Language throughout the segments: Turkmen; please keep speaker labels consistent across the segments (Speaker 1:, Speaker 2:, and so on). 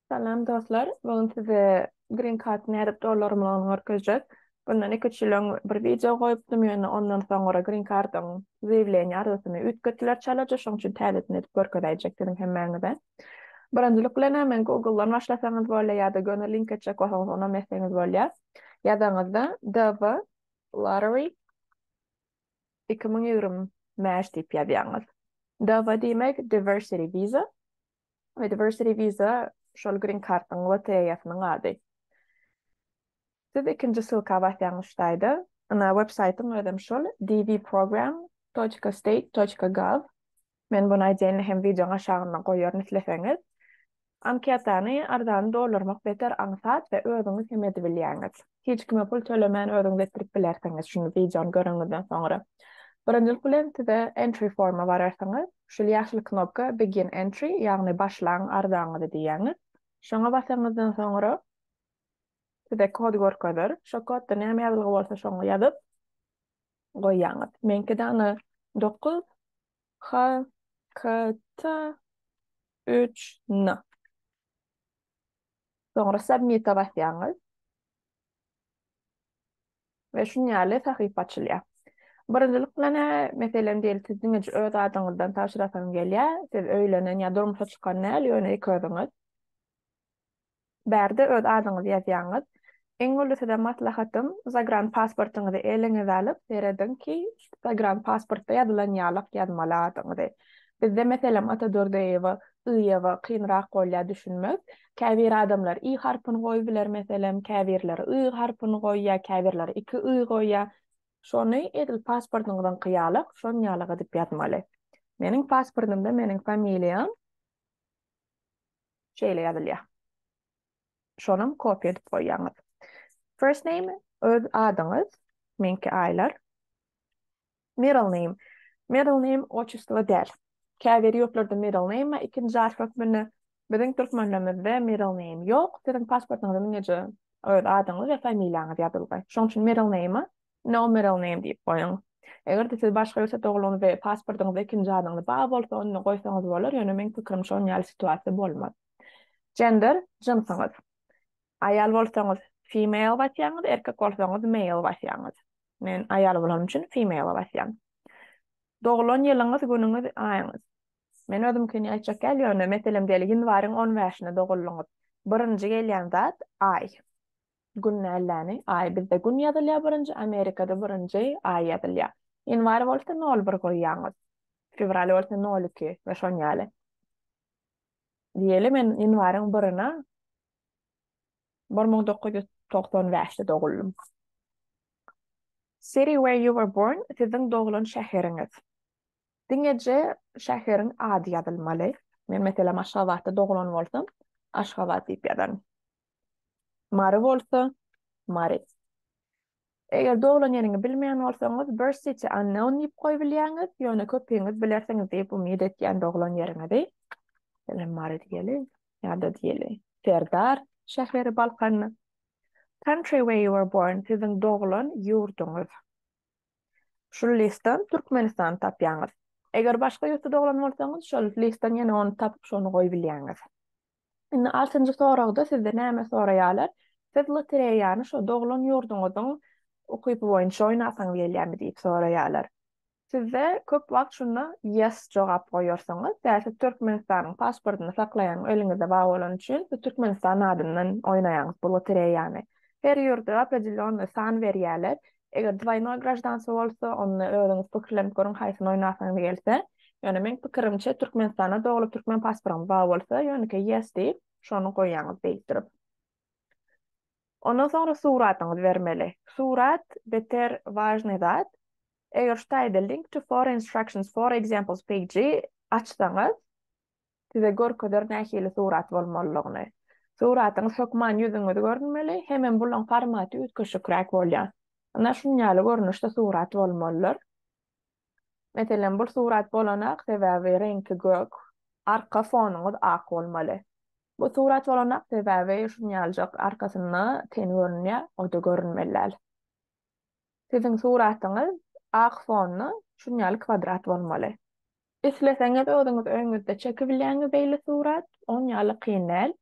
Speaker 1: Selam dostlar. Bugün size Green Card nädip dolarmyny görkezjek. Bundan 2 yıl bir video goýupdym ýöne ondan soňra Green Card'yň zevlen ýardysyny ütgetdiler çalajy şoň üçin täzetini edip görkezäjek dedim hemmäňize. Birinjilik bilen men Google'dan başlasaňyz bolýar ýa-da göne link etjek bolsaňyz ona mesleňiz bolýar. Ýazyňyzda DV Lottery 2020 match diýip ýazýaňyz. DV diýmek Diversity Visa. Ve Diversity Visa şol Green Card'ın loteriýasynyň ady. Siz ikinji sylka basýaňyzdaýdy. Ana websaytyň ödem şol dvprogram.state.gov. Men bunu aýdýan hem videoň aşagyna goýaryn isleseňiz. Anketany ardan doldurmak beter aňsat we özüňiz hem edip bilýäňiz. Hiç kime pul tölemän özüňiz etdirip bilersiňiz şunu videoň görüňizden soňra. Birinjilik bilen size entry forma bararsaňyz, şol ýaşyl knopka begin entry, ýagny başlaň ardaňyzy diýäňiz. Şoňa basaňyzdan soňra size kod görkezler. Şo kodda näme ýazylgy bolsa şoňa ýazyp goýýaňyz. Menkide any 9 H K T 3 N. Soňra submit'a basaňyz. Ve şunu ýaly sahypa açylýar. Birinjilik bilen meselem diýil sizin öz adyňyzdan taşyrasaň gelýär. Siz öýlenen ýa durmuşa çykan näl ýöne köýdiňiz. Bärde öz adyňyzy ýazýaňyz. Eň ulusda maslahatym Instagram pasportyňyzy eliňize alyp seredin ki Instagram pasportda ýazylan ýalyk ýazmaly adyňyzy. Bizde meselem Atadordaýewa, Iýewa kynrak bolýar düşünmek. Käbir adamlar i harpyny goýup meselem, käbirler y harpyny goýýar, käbirler 2 y goýýar. Şonu edil pasportyňyzdan kıyalyk, şon ýalyk edip ýazmaly. Meniň pasportymda meniň familiýam şeýle ýazylýar. Şonum kopýa edip goýýaňyz. First name öz adyňyz, menki aýlar. Middle name. Middle name oçysly däl. Käbir ýoklarda middle name, ikinji harf birini biziň türkmenlemizde middle name ýok. Siziň pasportyňyzda neje öz adyňyz we familiýaňyz ýazylgy. Şoň üçin middle name no middle name diýip goýun. Eger siz başga ýolda dogulany we pasportyňyzda ikinji adyňyz bar bolsa onu goýsaňyz bolar. Ýöne men pikirim şol ýaly situasiýa bolmaz. Gender jinsyňyz. Aýal bolsaňyz female basýaňyz, erkek bolsaňyz male basýaňyz. Men aýal bolan üçin female basýam. Dogulan ýylyňyz, günüňiz, aýyňyz. Men özümkini aýtjak gelýär, meselem diýeli ýynwaryň 15-nä dogulyňyz. Birinji gelýän zat ay. Günnälerini ay bizde gün ýazylýar birinji, Amerikada birinji ay ýazylýar. Ýynwary bolsa 01 goýýaňyz. Fevral bolsa 02 we şon ýaly. Diýeli men ýynwaryň 1-nä 1995-de doguldum. City where you were born, siziň dogulan şäheriňiz. Diňeje şäheriň ady ýazylmaly. Men meselem Aşgabatda dogulan bolsam, Aşgabat diýip ýazarym. Mary bolsa, Mary. Eger dogulan ýeriňi bilmeýän bolsaňyz, birth city unknown diýip goýup bilýäňiz, ýöne köpüňiz bilersiňiz diýip umyt etýän dogulan ýeriňizi. Meselem Mary diýeli, ýa-da diýeli Serdar şäheri Balkanny. Country where you were born, siziň dogulan ýurduňyz. Şu listan Türkmenistan tapýaňyz. Eger başga ýurtda dogulan bolsaňyz, şol listan ýene onu tapyp şonu goýup bilýäňiz. Indi 6-njy soragda sizde näme soraýarlar? Siz loteriýany şo dogulan ýurduňyzyň okypy boýunça oýnasaň gelýärmi diýip soraýarlar. Sizde köp wagt şuna yes jogap goýarsaňyz, däşe Türkmenistanyň pasportyny saklaýan eliňizde bar bolan üçin Türkmenistan adyndan oýnaýaňyz bu loteriýany. Her ýurda opredilyon san berýärler. Eger dwaynoy grajdansı bolsa, onu özüňiz pikirlenip görüň haýsyny oýnasaň gelse, ýöne men pikirimçe Türkmenistana dogulup Türkmen pasportyny bar bolsa, ýöne ki yes diýip şonu goýýaňyz beýtirip. Ondan sonra suratyňyz bermeli. Surat beter важный zat. Eger ştaýda link to for instructions for examples page açsaňyz, size görkezler nähili surat bolmalygyny. Suratyň sökman ýüzüňizi görünmeli, hemen bulan formaty ütkeşikräk bolýar. Ana şunýaly görnüşde surat bolmalylar. Meselem bu surat bolanak sebäbi rengi gök, arka fonuňyz ak bolmaly. Bu surat bolanak sebäbi şunýaljak arkasyna ten görünýär, o da görünmelär. Siziň suratyňyz ak fonny şunýaly kvadrat bolmaly. Isleseňiz özüňiz öňüňizde çekip bilýäňiz beýle surat, on ýaly kynal.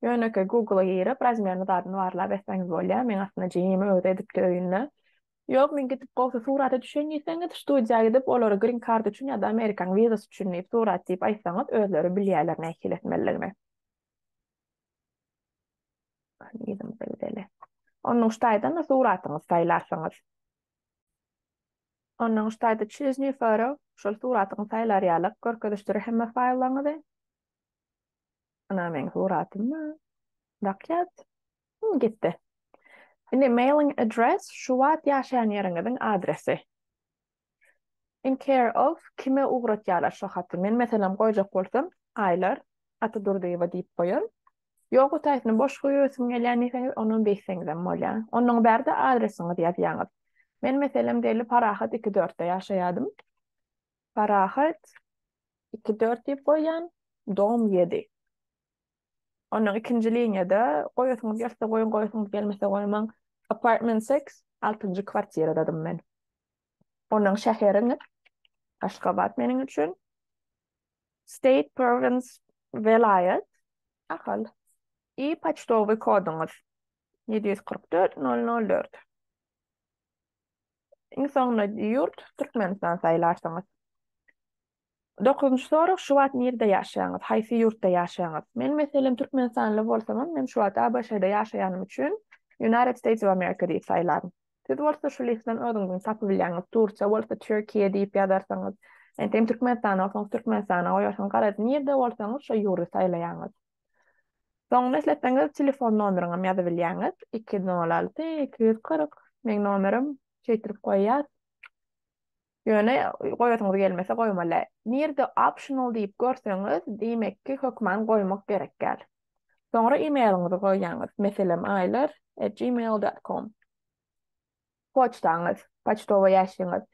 Speaker 1: Yönöke Google'a girip razmyerini dadını varlap etseňiz bolýar. Men aslında jeyimi öýde edip öýünne. Yok, men gidip bolsa surata düşenýärseňiz, studiýa gidip olara green card üçin ýa-da Amerikan vizasy üçin diýip surat diýip aýtsaňyz, özleri bilýärler näçe etmeliligini. Gidip belgele. Onun ştaýdan da suratyňyzy saýlarsaňyz. Onun ştaýda çizini foto, şol suratyňy saýlar ýalyp, görkezişleri hemme faýllaňyzy. Ana men suratymy dakýat. Gitti. Indi mailing address şu wagt ýaşaýan ýeriňiziň adresi. In care of kime ugratýarlar şo hatda. Men meselem goýjak bolsam, Aylar Atadurdiýewa diýip goýar. Ýok, o taýsyny boş goýuyorsun, gelýändiňiz onuň beýseňizem bolýar. Onuň bärde adresiňizi ýazýaňyz. Men meselem deli Parahat 24-de ýaşaýadym. Parahat 24 diýip goýan, dom 7. Onuň ikinji liniýada goýasyňyz gelse goýun, goýasyňyz gelmese goýmaň. Apartment 6, 6-njy kwartiradadym men. Onuň şäheriňi Aşgabat meniň üçin. State, province, velayet, ahal. I poçtowy koduňyz 744 004. Iň soňuna ýurt Türkmenistan saýlarsaňyz. 9-njy soruq şu wagt nerede ýaşaýaňyz, haýsy ýurtda ýaşaýaňyz? Men meselem Türkmenistanly bolsam, men şu wagt ABŞ-de ýaşaýanym üçin United States of America diýip saýlarym. Siz bolsa şu listten öňüňizi tapyp bilýäňiz, Turkiýa bolsa Türkiýe diýip ýazarsaňyz, enten Türkmenistan bolsa Türkmenistana goýarsaňyz, garady nerede bolsaňyz şo ýurty saýlaýaňyz. Soňra esletmäňiz telefon nomeryňy ýazyp bilýäňiz, 206 240 meň nomerim çeýtirip goýýar. Ýöne goýasyňyz gelmese goýmala. Nerede optional diýip görseňiz, diýmekki hökmen goýmak gerek gäl. Soňra e-mailiňizi goýýaňyz, meselem aylar@gmail.com. Poçtaňyz, poçtowa ýaşaýyňyz.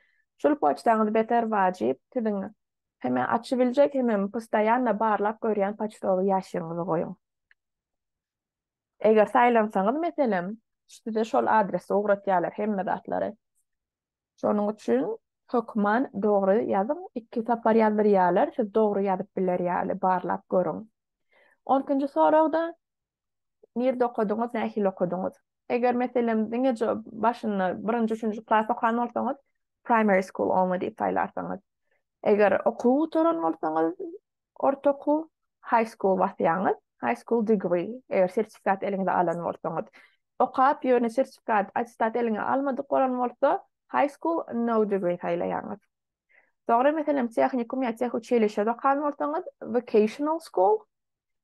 Speaker 1: Şol poçtaňyz beter wajyp, tidiň heme açybiljek, heme postaýanla barlap görýän poçtowa ýaşaýyňyzy goýun. Eger saýlansaňyz meselem, şüde şol adresi ugratýarlar hemme datlary. Şonuň üçin hökmen dogry ýazyň, iki tapar ýazyrýarlar, siz dogry ýazyp bilýärler, barlap görüň. 10-njy soragda nerede okudyňyz, nähili okudyňyz? Eger meselem diňe başyny 1-nji, 3-nji klass okan bolsaňyz, primary school only diýip saýlarsaňyz. Eger okuw tören bolsaňyz, orta okuw, high school basýaňyz, high school degree, eger sertifikat eliňizde alan bolsaňyz. Okap ýöne sertifikat, attestat eliňe almadyk bolan bolsa, high school no degree saýlaýaňyz. Soňra meselem texnikum ýa teх училище okan bolsaňyz, vocational school.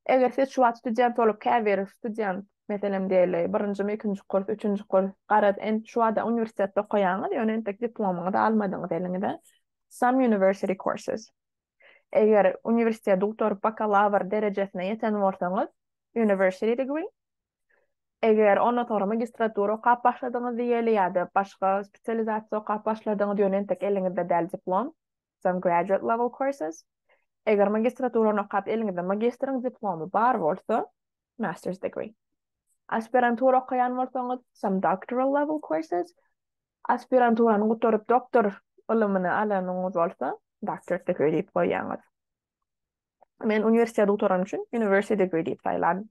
Speaker 1: Eger siz şu wagt student bolup käbir student meselem diýeli 1-nji, 2-nji kurs, 3-nji kurs garad en şu wagtda uniwersitetde okuýaňyz, ýöne entek diplomaňyzy almadyňyz eliňizde. Some university courses. Eger uniwersitet doktor, bakalavr derejesine ýeten bolsaňyz, university degree. Eger ona sonra magistratura okap başladyňyz diýeli ýa-da başga spesializasiýa okap başladyňyz ýöne entek eliňizde däl diplom. Some graduate level courses. Eger magistratura okap eliňizde magistriň diplomy bar bolsa, master's degree. Aspirantura okuyan bolsaňyz, some doctoral level courses. Aspiranturany gotorup doktor ilmini alanyňyz bolsa, doctorate degree diýip goýýaňyz. Men uniwersitet doktoram üçin university degree diýip saýlarym.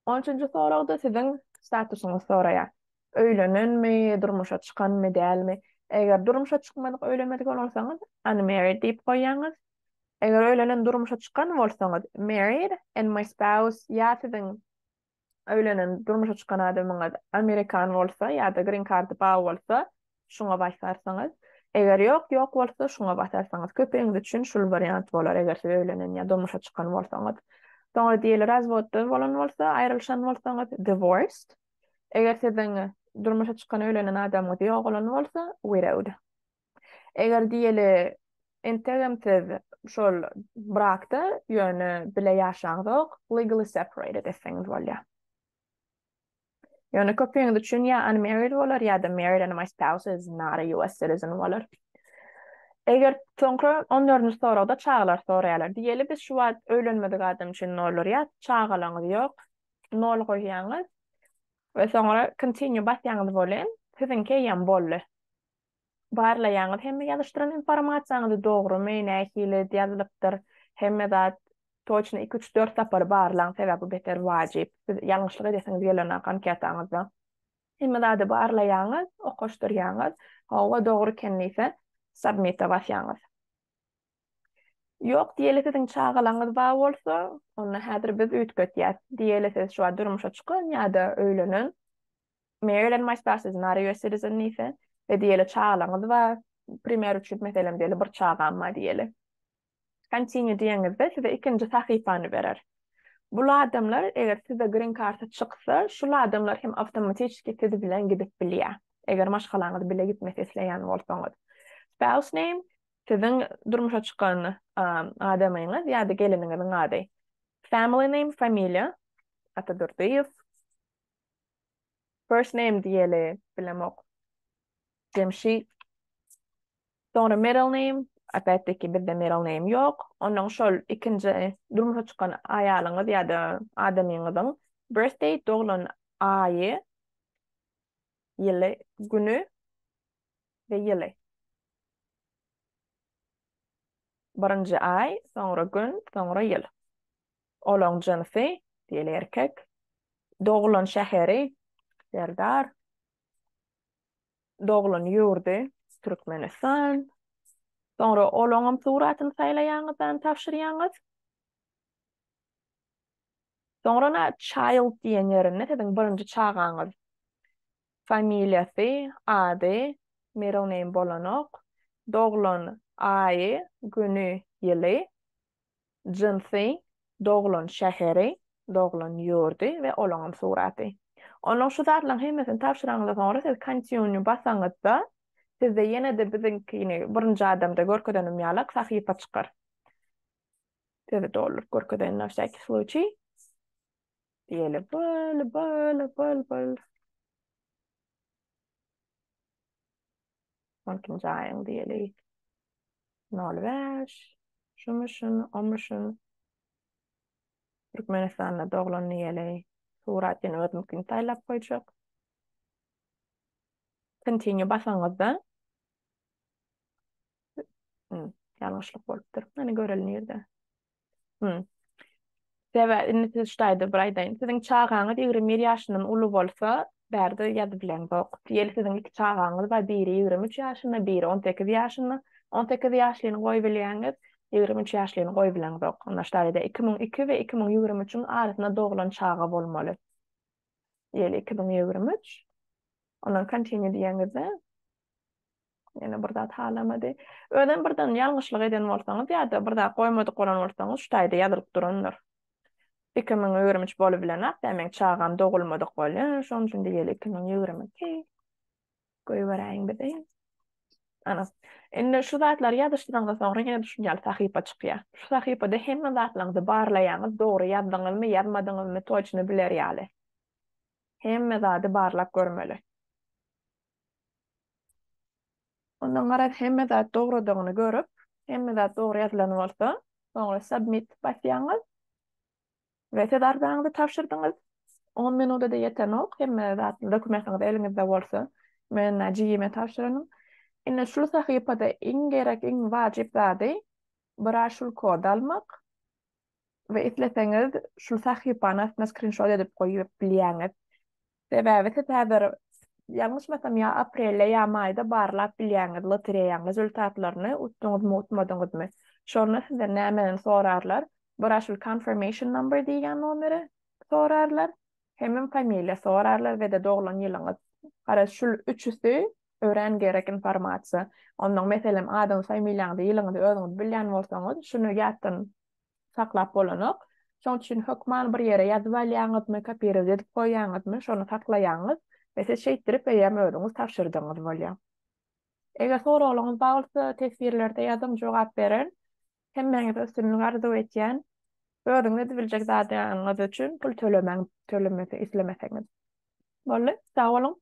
Speaker 1: 10-njy soragda siziň statusyňyzy soraýar. Öýlenenmi, durmuşa çykanmy, dälmi? Eger durmuşa çykmadyk, öýlenmedik bolsaňyz, unmarried diýip goýýaňyz. Eger öýlenen durmuşa çykan bolsaňyz, married and my spouse ýa siziň öýlenen durmuşa çykan adamyňyz Amerikan bolsa ýa-da green card ba bolsa, şuňa başlarsaňyz. Eger ýok bolsa, şuňa başlarsaňyz. Köpeğiňiz üçin şol variant bolar eger siz öýlenen ýa durmuşa çykan bolsaňyz. Soňra diýeli razvodda bolan bolsa, aýrylşan bolsaňyz, divorced. Eger siziň durmuşa çykan öýlenen adamyňyz ýok bolan bolsa, widowed. Eger diýeli entegemsiz şol brakda ýöne bile ýaşaňyz, legally separated etseňiz bolýar. Ýöne köpeğiňiz üçin ýa unmarried bolar ýa-da married and my spouse is not a US citizen bolar. Eger soňra 14-nji soragda çağlar soraýarlar. Diýeli biz şu wagt öýlenmedik adam üçin nolar ýa, çağalaňyz ýok, nol goýýaňyz we soňra continue basýaňyz bolan, sizinki ýam bolly. Barlaýaňyz hemme ýazyşdyran informasiýaňyzy dogrymy, nähili ýazylypdyr, hemme zat Toçna 2-3-4 tapar barlan sebebi beter wajib. Siz yanlışlık edesiniz gelene anketаңызda. Hemmede barlaýaňyz, okoşdurýaňyz, hawa dogry kennise submit'e basýaňyz. Yok diýeli siziň çagalaňyz bar bolsa, onu häzir biz ütkötýäs. Diýeli siz şu an durmuşa çykan ýa-da öýlenen. Maryland maýstarsyz Mario Citizen nise ve diýeli çagalaňyz bar. Primer üçin meselem diýeli bir çagam bar diýeli. Continue diýeňizde size ikinji sahypany berer. Bu adamlar eger size green card'a çyksa, şu adamlar hem awtomatik siz bilen gidip bilýär. Eger maşgalaňyz bile gitmek isleýän bolsaňyz. Spouse name sizin durmuşa çykan adamyňyz ýa-da geliniňiziň ady. Family name familia atadurdyýyz. First name diýeli bilemok. Cemşit. Sonra middle name Albattaki bizde middle name yok. Ondan şol ikinci durmuşa çykan aýalyňyz ýa-da adamyňyzyň birthday doğulan aýy, ýyly, günü we ýyly. Birinji ay, sonra gün, sonra ýyl. Olaň jinsy diýeli erkek. Doğulan şäheri Serdar. Doğulan ýurdy Türkmenistan. Sonra olaňam suratyny saýlaýaňyzdan tapşyrýaňyz. Sonra child diýen ýerine siziň birinji çagaňyz. Familiýasy, ady, middle name bolanok, doğulan aýy, günü, ýyly, jinsy, doğulan şäheri, doğulan ýurdy we olaňam suraty. Onuň şu zatlaryň hemmesini tapşyraňyzdan soňra siz continue basaňyzda sizde ýene de biziňkini birinji adamda görkedenim ýalak sahypa çykar. Tebe dollar görkeden na всякий случай. Diýeli böl. Mümkin jaýyň diýeli 05. Şumuşun, omuşun. Türkmenistan'da doğulan diýeli suratyny ödümkin taýlap goýjak. Continue basaňyzda. Ýalňyşlyk bolupdyr. Meni görelim ýerde. Sebe inne ştaýda bir aýdaýyn. Siziň çagaňyz 21 ýaşyndan uly bolsa, bärde ýady bilen bok. Diýeli siziň iki çagaňyz bar, biri 23 ýaşynda, biri 18 ýaşynda. 18 ýaşlyny goý bilýäňiz, 23 ýaşlyny goý bilen bok. Onda ştaýda 2002 we 2023 arasynda doğulan çaga bolmaly. Diýeli 2023. Ondan continue diýeňizde ýene bir zat halamady. Öden birden ýalňyşlyk eden bolsaňyz ýa-da bir zat goýmady golan bolsaňyz ştaýda ýazylyp durandyr. 2023 bolup bilenap, demek çağam doğulmadık bolýan, şoň üçin diýeli 2022 goýberäň bizi. Ana. Indi şu zatlar ýadyşdyraňdan soňra ýene düşünýäl sahypa çykýar. Şu sahypada hemme zatlaryňy barlaýaňyz, dogry ýazdyňyzmy, ýazmadyňyzmy toçny biler ýaly. Hemme zady barlap görmeli. Ondan gara hemme zat dogrudygyny görüp, hemme zat dogry ýazylany bolsa, soňra submit basýaňyz. Ve tedardaňyzy tapşyrdyňyz. 10 minuta da ýetenok, hemme zat dokumentiniz eliňizde bolsa, men najyme tapşyranyň. Indi şu sahypada iň gerek, iň wajyp zady bir aşul kod almak we isleseňiz şu sahypany aslında screenshot edip goýup bilýäňiz. Sebäbi häzir ýalňyşmasam ýa aprelde ýa maýda barlap bilýäňiz lotereýaň rezultatlaryny utduňyzmy utmadyňyzmy. Şonu sizden nämen sorarlar. Bir aşul confirmation number diýen nomeri sorarlar. Hemem familiýa sorarlar we de doğulan ýylyňyz. Gara şu üçüsü öğren gerek informasiýa. Ondan meselem adam familiýaňyzy ýylyňyzy özüňiz bilýän bolsaňyz, şunu ýatdan saklap bolanok. Şoň üçin hökman bir ýere ýazyp alýaňyzmy, kopýa edip goýýaňyzmy, şonu saklaýaňyz we siz şeýtirip beýem özüňiz tapşyrdyňyz bolýar. Eger soraglaryňyz bolsa, tesbirlerde ýazym jogap beren. Hemmeňiz üstünlük arzu etýän, özüňiz biljek zadyňyz üçin pul tölemesi islemeseňiz. Bolly, sag bolun.